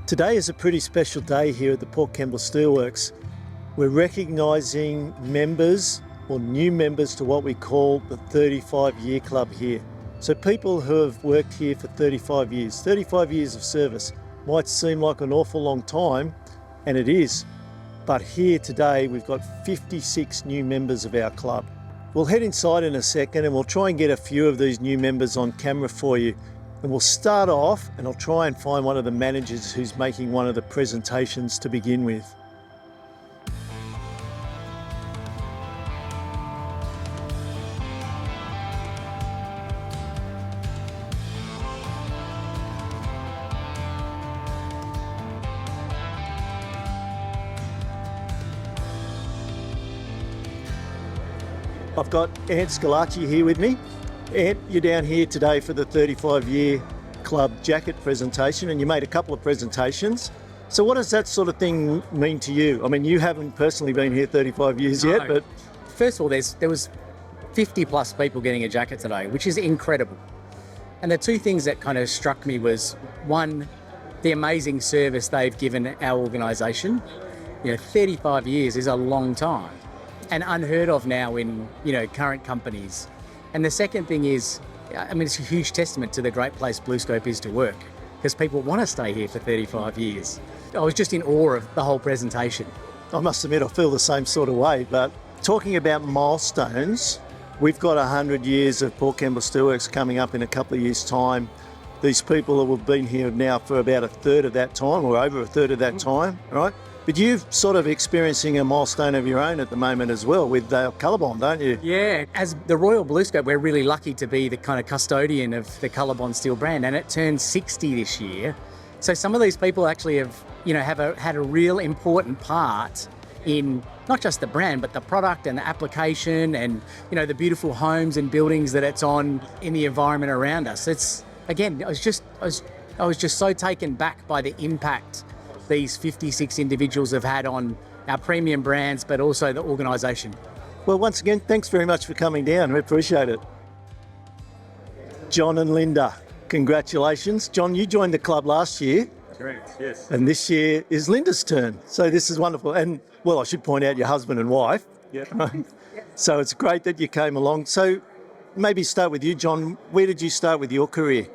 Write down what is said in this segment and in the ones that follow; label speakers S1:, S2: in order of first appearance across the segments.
S1: Today is a pretty special day here at the Port Kembla Steelworks. We're recognising members or new members to what we call the 35-year club here. So people who have worked here for 35 years of service. Might seem like an awful long time, and it is. But here today we've got 56 new members of our club. We'll head inside in a second and we'll try and get a few of these new members on camera for you. And we'll start off and I'll try and find one of the managers who's making one of the presentations to begin with. I've got Ant Scalacci here with me. Ant, you're down here today for the 35-year club jacket presentation, and you made a couple of presentations. So what does that sort of thing mean to you? I mean, you haven't personally been here 35 years yet, but...
S2: First of all, there was 50 plus people getting a jacket today, which is incredible. And the two things that kind of struck me was, one, the amazing service they've given our organisation. 35 years is a long time and unheard of now in, current companies. And the second thing is, it's a huge testament to the great place BlueScope is to work, because people want to stay here for 35 years. I was just in awe of the whole presentation.
S1: I must admit, I feel the same sort of way, but talking about milestones, we've got 100 years of Port Kembla Steelworks coming up in a couple of years' time. These people have been here now for about a third of that time, or over a third of that time, right? But you're sort of experiencing a milestone of your own at the moment as well with Colorbond, don't you?
S2: Yeah, as the Royal BlueScope, we're really lucky to be the kind of custodian of the Colorbond steel brand, and it turns 60 this year. So some of these people actually have, had a real important part in not just the brand, but the product and the application and, the beautiful homes and buildings that it's on in the environment around us. It's, again, I was just so taken back by the impact these 56 individuals have had on our premium brands, but also the organisation.
S1: Well, once again, thanks very much for coming down. We appreciate it. Jon and Linda, congratulations. Jon, you joined the club last year.
S3: Correct, yes.
S1: And this year is Linda's turn. So this is wonderful. And, well, I should point out your husband and wife.
S3: Yep.
S1: So it's great that you came along. So maybe start with you, Jon. Where did you start with your career?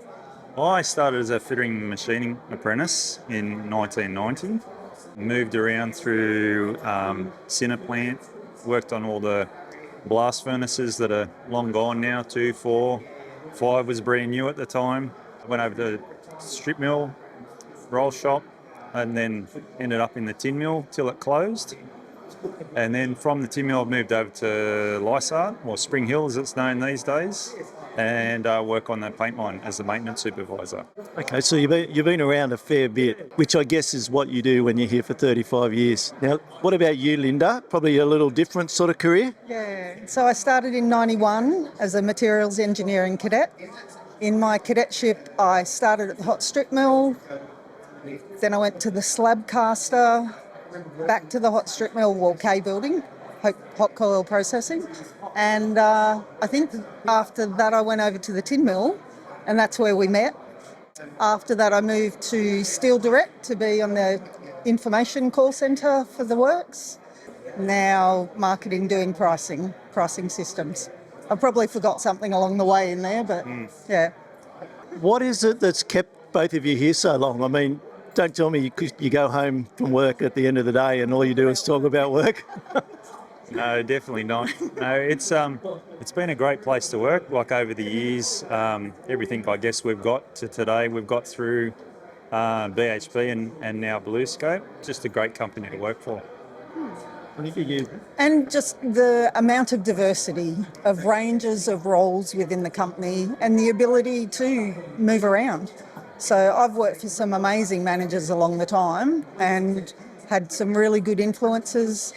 S3: I started as a fittering machining apprentice in 1990. Moved around through Cinna plant, worked on all the blast furnaces that are long gone now, 2, 4, 5 was brand new at the time. Went over to strip mill, roll shop, and then ended up in the tin mill till it closed. And then from the tin mill, I've moved over to Lysart, or Spring Hill as it's known these days, and work on the paint line as the maintenance supervisor.
S1: Okay, so you've been around a fair bit, which I guess is what you do when you're here for 35 years. Now, what about you, Linda? Probably a little different sort of career?
S4: Yeah, so I started in 91 as a materials engineering cadet. In my cadetship, I started at the hot strip mill, then I went to the slab caster, back to the hot strip mill, wall K building, hot coil processing. And I think after that I went over to the tin mill, and that's where we met. After that I moved to Steel Direct to be on the information call centre for the works. Now marketing, doing pricing systems. I probably forgot something along the way in there, but yeah.
S1: What is it that's kept both of you here so long? I mean, don't tell me you go home from work at the end of the day and all you do is talk about work.
S3: No, definitely not. No, it's been a great place to work. Like over the years, everything I guess we've got to today, we've got through BHP and now BlueScope. Just a great company to work for.
S4: And just the amount of diversity of ranges of roles within the company and the ability to move around. So I've worked for some amazing managers along the time and had some really good influences.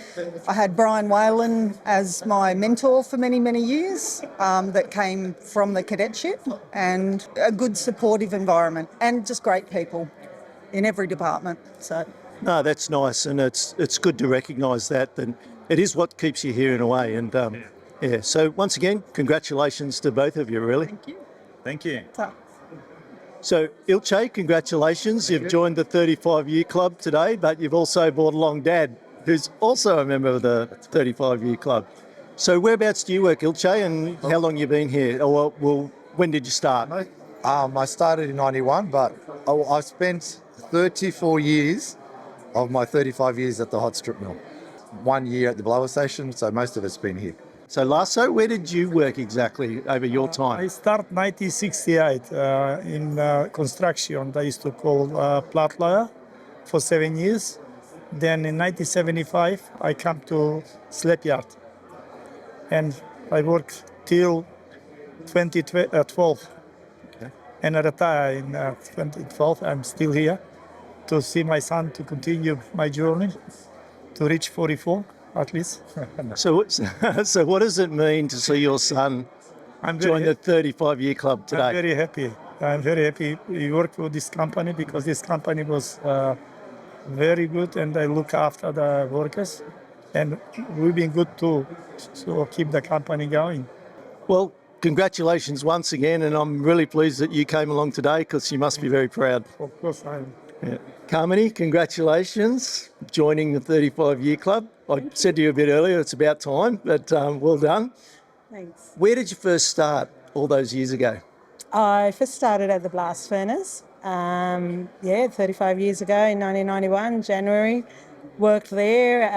S4: I had Brian Whalen as my mentor for many, many years that came from the cadetship, and a good supportive environment and just great people in every department. So.
S1: No, that's nice, and it's good to recognise that, and it is what keeps you here in a way. And yeah, so once again, congratulations to both of you, really.
S4: Thank you.
S3: Thank you.
S4: So.
S1: So, Ilce, congratulations. You've joined the 35-year club today, but you've also brought along Dad, who's also a member of the 35-year club. So whereabouts do you work, Ilce, and how long you been here? Or, well, when did you start?
S5: I started in 91, but I spent 34 years of my 35 years at the hot strip mill. 1 year at the blower station, so most of it's been here.
S1: So, Lasso, where did you work exactly over your
S6: I
S1: time?
S6: start 1968 in construction. I used to call plat lawyer for 7 years. Then in 1975, I come to slab yard. And I worked till 2012.
S5: Okay.
S6: And I retire in 2012. I'm still here to see my son to continue my journey to reach 44 at least.
S1: So, so what does it mean to see your son
S6: I'm
S1: join the 35-year club today?
S6: I'm very happy. I'm very happy we work for this company because this company was very good and I look after the workers and we've been good too. So keep the company going.
S1: Well, congratulations once again, and I'm really pleased that you came along today because you must be very proud.
S6: Of course, I'm.
S1: Yeah. Kamini, congratulations joining the 35-year club. I said to you a bit earlier, it's about time, but well done.
S7: Thanks.
S1: Where did you first start all those years ago?
S7: I first started at the blast furnace, 35 years ago in 1991, January. Worked there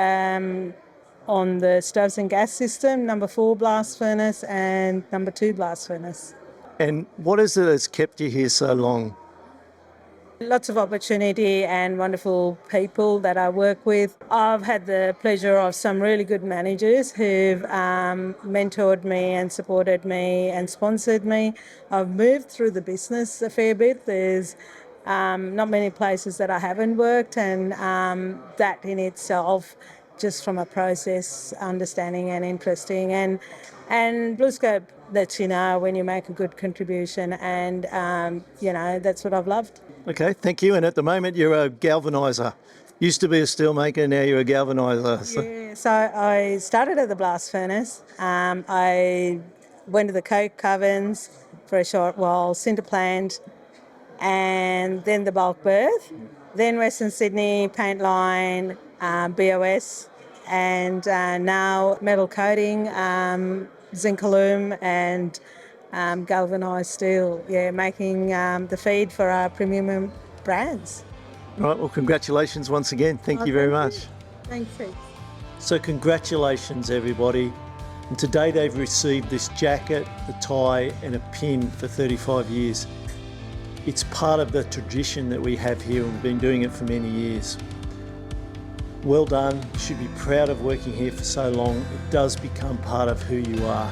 S7: on the stoves and gas system, number 4 blast furnace and number 2 blast furnace.
S1: And what is it that's kept you here so long?
S7: Lots of opportunity and wonderful people that I work with. I've had the pleasure of some really good managers who've mentored me and supported me and sponsored me. I've moved through the business a fair bit. There's not many places that I haven't worked, and that in itself, just from a process understanding and interesting. And BlueScope lets you know when you make a good contribution, and that's what I've loved.
S1: Okay, thank you. And at the moment, you're a galvaniser. Used to be a steelmaker, now you're a galvaniser. So.
S7: Yeah, so I started at the blast furnace. I went to the coke ovens for a short while, sinter plant, and then the bulk berth. Then Western Sydney, Paintline, BOS, and now metal coating, zinc aluminum and galvanised steel, making the feed for our premium brands.
S1: Right, well, congratulations once again. Thank you very much.
S7: Thanks.
S1: So congratulations, everybody. And today they've received this jacket, a tie and a pin for 35 years. It's part of the tradition that we have here, and we've been doing it for many years. Well done. You should be proud of working here for so long. It does become part of who you are.